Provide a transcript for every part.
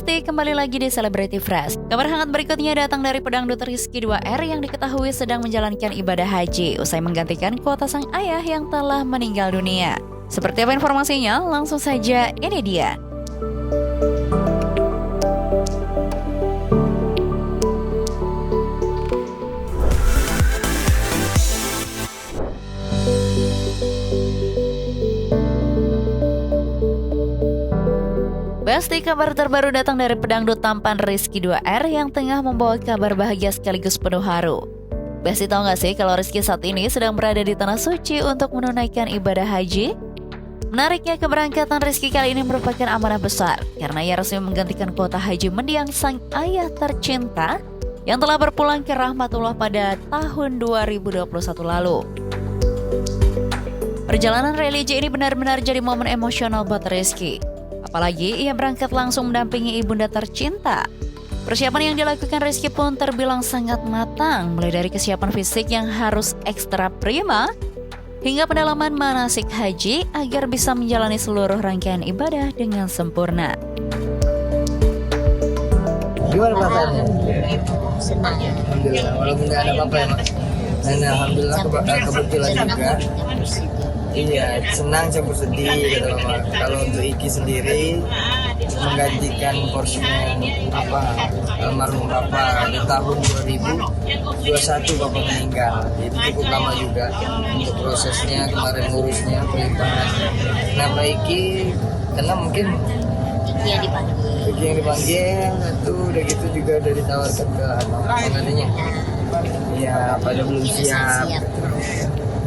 Besti, kembali lagi di Celebrity Fresh. Kabar hangat berikutnya datang dari pedangdut Rizky 2R yang diketahui sedang menjalankan ibadah haji usai menggantikan kuota sang ayah yang telah meninggal dunia. Seperti apa informasinya? Langsung saja, ini dia. Besti, kabar terbaru datang dari pedangdut tampan Rizky 2R yang tengah membawa kabar bahagia sekaligus penuh haru. Besti, tahu gak sih kalau Rizky saat ini sedang berada di Tanah Suci untuk menunaikan ibadah haji? Menariknya, keberangkatan Rizky kali ini merupakan amanah besar karena ia resmi menggantikan kuota haji mendiang sang ayah tercinta yang telah berpulang ke rahmatullah pada tahun 2021 lalu. Perjalanan religi ini benar-benar jadi momen emosional buat Rizky. Apalagi ia berangkat langsung mendampingi ibunda tercinta. Persiapan yang dilakukan Rizky pun terbilang sangat matang, mulai dari kesiapan fisik yang harus ekstra prima, hingga pendalaman manasik haji agar bisa menjalani seluruh rangkaian ibadah dengan sempurna. Gimana perasaannya? Senang ya. Alhamdulillah, walaupun nggak ada apa-apa ya Mas. Dan alhamdulillah kebetulan juga. Iya, senang campur sedih gitu Mama. Kalau untuk Iki sendiri menggantikan porsinya almarhum Bapak di tahun 2021 Bapak meninggal. Itu cukup lama juga untuk prosesnya, kemarin ngurusnya, pelimpahan. Kenapa Iki? Karena mungkin Iki yang dipanggil, itu udah gitu juga udah ditawarkan ke penggantinya. Iya, pada belum siap.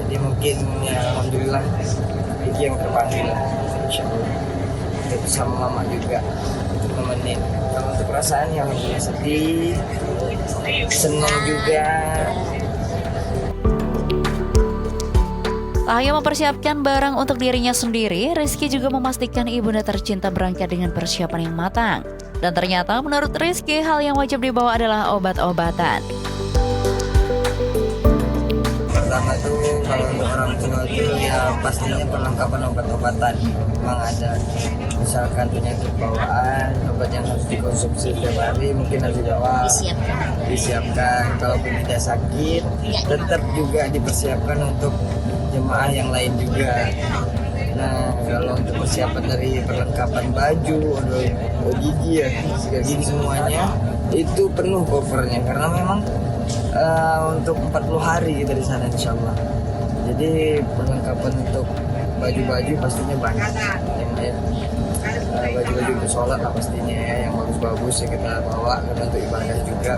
Jadi mungkin ya alhamdulillah Iki yang terpanggil insyaallah. Itu sama mama juga untuk nemenin. Kalau untuk perasaan yang sedih, senang juga. Tak hanya mempersiapkan barang untuk dirinya sendiri, Rizky juga memastikan ibunda tercinta berangkat dengan persiapan yang matang. Dan ternyata menurut Rizky, hal yang wajib dibawa adalah obat-obatan. Pertama tuh kalau untuk orang tua itu ya pastinya perlengkapan obat-obatan memang ada. Misalkan penyakit bawaan, obat yang harus dikonsumsi setiap hari mungkin harus dibawa, disiapkan. Kalaupun tidak sakit, tetap juga dipersiapkan untuk jemaah yang lain juga. Nah, kalau untuk persiapan dari perlengkapan baju, gigi ya, sikat gigi semuanya itu penuh covernya karena memang untuk 40 hari kita di sana insyaallah. Jadi perlengkapan untuk baju-baju pastinya banyak. Baju-baju untuk sholat lah pastinya ya, yang bagus-bagus yang kita bawa karena untuk ibadah juga.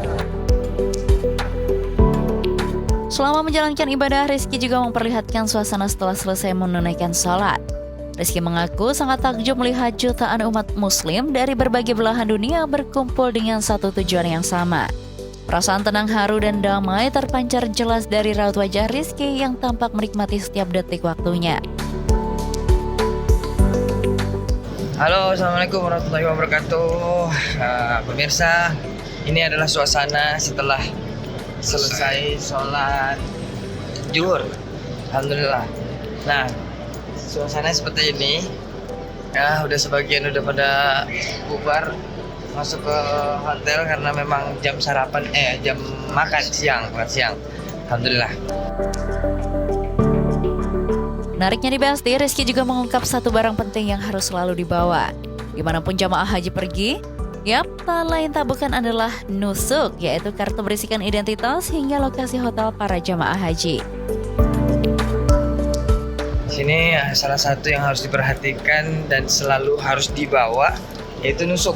Selama menjalankan ibadah, Rizky juga memperlihatkan suasana setelah selesai menunaikan sholat. Rizky mengaku sangat takjub melihat jutaan umat muslim dari berbagai belahan dunia berkumpul dengan satu tujuan yang sama. Perasaan tenang, haru, dan damai terpancar jelas dari raut wajah Rizky yang tampak menikmati setiap detik waktunya. Halo, assalamualaikum warahmatullahi wabarakatuh. Pemirsa, ini adalah suasana setelah selesai sholat zuhur. Alhamdulillah. Nah, suasana seperti ini. Ya, udah sebagian udah pada bubar masuk ke hotel karena memang jam sarapan jam makan siang. Alhamdulillah. Menariknya di Besti, Rizky juga mengungkap satu barang penting yang harus selalu dibawa. Dimanapun jamaah haji pergi, tak lain tak bukan adalah nusuk, yaitu kartu berisikan identitas hingga lokasi hotel para jamaah haji. Di sini salah satu yang harus diperhatikan dan selalu harus dibawa yaitu nusuk.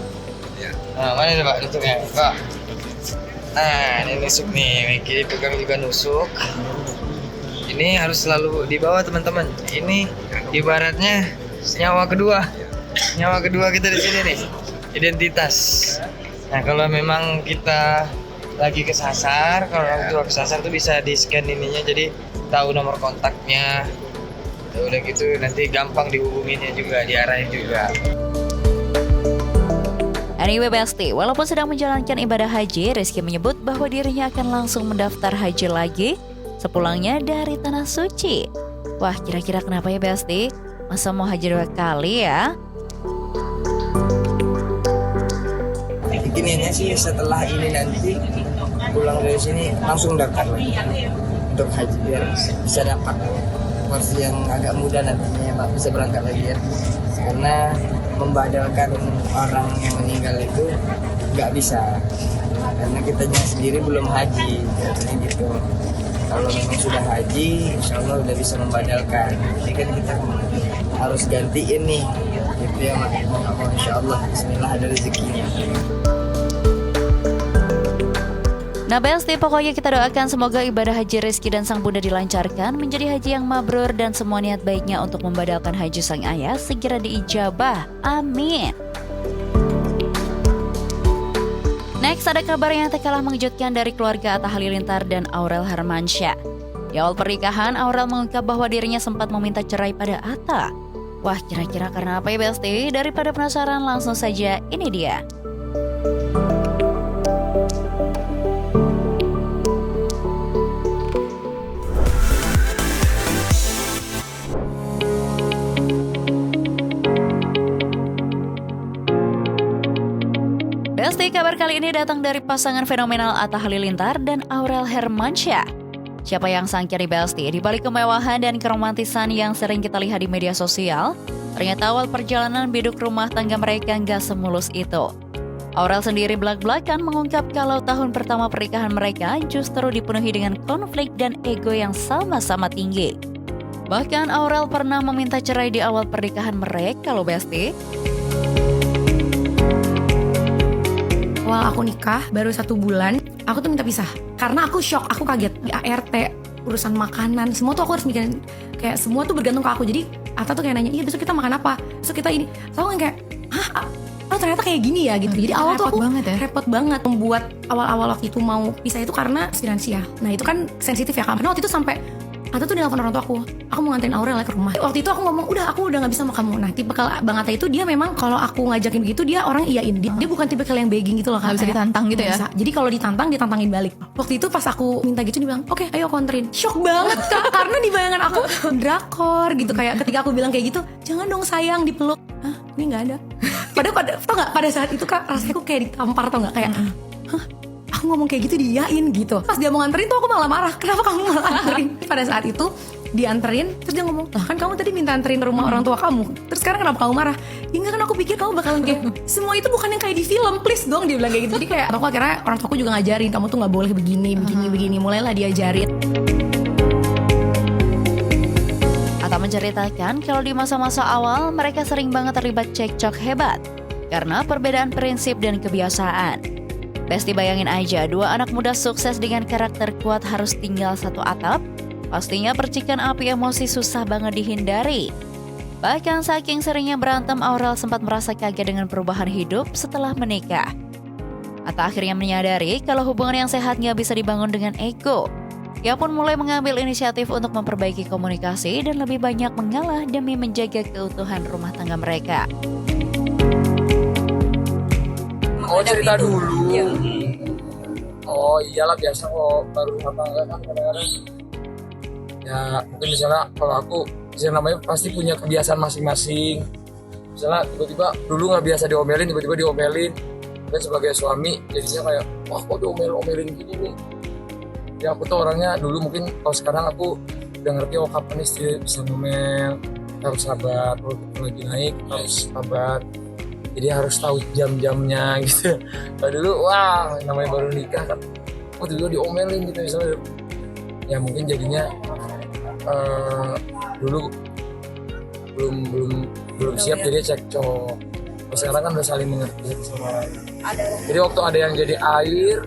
Nah, mana nih Pak nusuknya? Pak. Nah, ini nusuk nih, Miki pegang juga nusuk. Ini harus selalu dibawa teman-teman. Ini ibaratnya nyawa kedua kita di sini nih. Identitas. Nah, kalau memang kita lagi kesasar, kalau orang tua kesasar tuh bisa di scan ininya, jadi tahu nomor kontaknya. Udah gitu nanti gampang dihubunginnya juga, diarahin juga. Anyway Besti, walaupun sedang menjalankan ibadah haji, Rizky menyebut bahwa dirinya akan langsung mendaftar haji lagi sepulangnya dari Tanah Suci. Wah, kira-kira kenapa ya Besti? Masa mau haji 2 kali ya? ininya sih setelah ini nanti pulang dari sini langsung daftar lagi untuk haji biar bisa dapat porsi yang agak mudah nantinya ya Pak, bisa berangkat lagi ya, karena membadalkan orang yang meninggal itu nggak bisa karena kitanya sendiri belum haji katanya gitu. Kalau memang sudah haji insya Allah udah bisa membadalkan, ini kan kita harus gantiin nih gitu ya Mak. Insya Allah bismillah ada rezekinya. Nah Besti, pokoknya kita doakan semoga ibadah haji Rizky dan sang bunda dilancarkan, menjadi haji yang mabrur dan semua niat baiknya untuk membadalkan haji sang ayah segera diijabah. Amin. Next, ada kabar yang tak kalah mengejutkan dari keluarga Atta Halilintar dan Aurel Hermansyah. Di awal pernikahan, Aurel mengungkap bahwa dirinya sempat meminta cerai pada Atta. Wah, kira-kira karena apa ya Besti? Daripada penasaran, langsung saja ini dia. Besti, kabar kali ini datang dari pasangan fenomenal Atta Halilintar dan Aurel Hermansyah. Siapa yang sangka nih Besti, di balik kemewahan dan keromantisan yang sering kita lihat di media sosial, ternyata awal perjalanan biduk rumah tangga mereka nggak semulus itu. Aurel sendiri belak-belakan mengungkap kalau tahun pertama pernikahan mereka justru dipenuhi dengan konflik dan ego yang sama-sama tinggi. Bahkan Aurel pernah meminta cerai di awal pernikahan mereka loh Besti. Awal aku nikah baru 1 bulan, aku tuh minta pisah karena aku shock, aku kaget di ART, urusan makanan semua tuh aku harus mikirin, kayak semua tuh bergantung ke aku. Jadi Atta tuh kayak nanya, iya besok kita makan apa, besok kita ini, so aku kayak oh ternyata kayak gini ya gitu. Jadi awal tuh aku repot banget membuat awal-awal waktu itu mau pisah itu karena finansial. Nah itu kan sensitif ya, karena waktu itu sampai Atta tuh nelfon orang tua aku mau nganterin Aurel ke rumah. Waktu itu aku ngomong, udah aku udah gak bisa sama kamu. Nah tipikal Bang Atta itu dia memang kalau aku ngajakin begitu dia orang iyain. Dia bukan tipikal yang begging gitu loh. Gak bisa ditantang gitu ya? Bisa. Jadi kalau ditantangin balik. Waktu itu pas aku minta gitu dia bilang, oke, ayo aku anterin. Shock banget Kak, karena di bayangan aku drakor gitu. Kayak ketika aku bilang kayak gitu, jangan dong sayang dipeluk. Hah, ini gak ada. Padahal tau gak pada saat itu Kak, rasanya aku kayak ditampar tau gak. Kayak, aku ngomong kayak gitu diyain gitu. Pas dia mau nganterin tuh aku malah marah, kenapa kamu malah anterin? Pada saat itu dianterin, terus dia ngomong, lah kan kamu tadi minta anterin rumah orang tua kamu, terus sekarang kenapa kamu marah? Ya enggak, kan aku pikir kamu bakalan kayak semua itu bukan yang kayak di film, please dong, dia bilang kayak gitu. Jadi kayak aku akhirnya orang tuaku juga ngajarin, kamu tuh gak boleh begini, mulailah diajarin. Atta menceritakan kalau di masa-masa awal mereka sering banget terlibat cekcok hebat karena perbedaan prinsip dan kebiasaan. Besti, bayangin aja, 2 anak muda sukses dengan karakter kuat harus tinggal satu atap. Pastinya percikan api emosi susah banget dihindari. Bahkan saking seringnya berantem, Aurel sempat merasa kaget dengan perubahan hidup setelah menikah. Atta akhirnya menyadari kalau hubungan yang sehat gak bisa dibangun dengan ego. Ia pun mulai mengambil inisiatif untuk memperbaiki komunikasi dan lebih banyak mengalah demi menjaga keutuhan rumah tangga mereka. Oh, cerita dulu. Oh iyalah, biasa kok baru rumah tangga kan kadang-kadang. Ya mungkin misalnya kalau aku, misalnya namanya pasti punya kebiasaan masing-masing. Misalnya tiba-tiba dulu nggak biasa diomelin, tiba-tiba diomelin. Dan sebagai suami jadinya kayak, wah kok diomelin gini nih. Ya aku tuh orangnya dulu, mungkin kalau sekarang aku udah ngerti, oh kapan istri bisa ngomel, harus sabar, kalau lagi naik harus sabar. Jadi harus tahu jam-jamnya gitu. Kalau dulu, wah namanya baru nikah kan, dulu diomelin gitu misalnya. Ya mungkin jadinya dulu belum siap, jadi cekcok. Sekarang kan udah saling mengerti sama. Jadi waktu ada yang jadi air,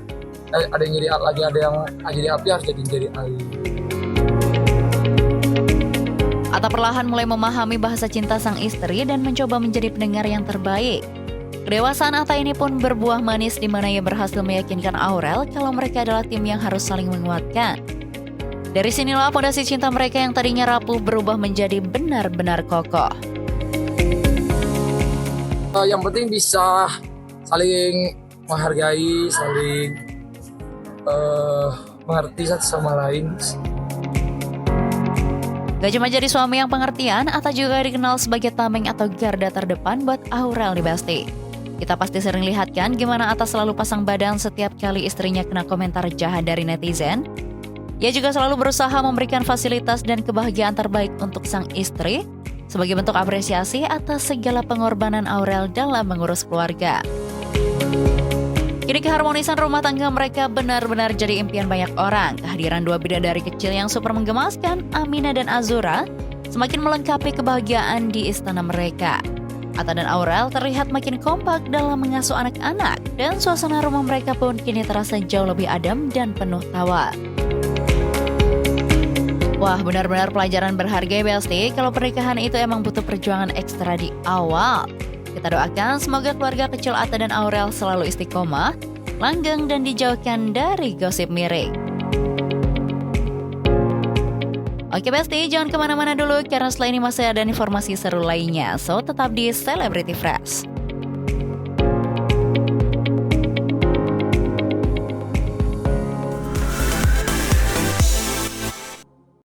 ada yang jadi lagi, ada yang jadi api, harus jadi air. Atta perlahan mulai memahami bahasa cinta sang istri dan mencoba menjadi pendengar yang terbaik. Kedewasaan Atta ini pun berbuah manis di mana ia berhasil meyakinkan Aurel kalau mereka adalah tim yang harus saling menguatkan. Dari sinilah fondasi cinta mereka yang tadinya rapuh berubah menjadi benar-benar kokoh. Yang penting bisa saling menghargai, saling mengerti satu sama lain. Gak cuma jadi suami yang pengertian, Atta juga dikenal sebagai tameng atau garda terdepan buat Aurel nih Besti. Kita pasti sering lihat kan gimana Atta selalu pasang badan setiap kali istrinya kena komentar jahat dari netizen. Ia juga selalu berusaha memberikan fasilitas dan kebahagiaan terbaik untuk sang istri sebagai bentuk apresiasi atas segala pengorbanan Aurel dalam mengurus keluarga. Kini keharmonisan rumah tangga mereka benar-benar jadi impian banyak orang. Kehadiran dua bidadari kecil yang super menggemaskan, Amina dan Azura, semakin melengkapi kebahagiaan di istana mereka. Atta dan Aurel terlihat makin kompak dalam mengasuh anak-anak, dan suasana rumah mereka pun kini terasa jauh lebih adem dan penuh tawa. Wah, benar-benar pelajaran berharga ya Besti, kalau pernikahan itu emang butuh perjuangan ekstra di awal. Kita doakan semoga keluarga kecil Atta dan Aurel selalu istiqomah, langgeng dan dijauhkan dari gosip miring. Oke Besti, jangan kemana-mana dulu karena setelah ini masih ada informasi seru lainnya. So, tetap di Celebrity Fresh.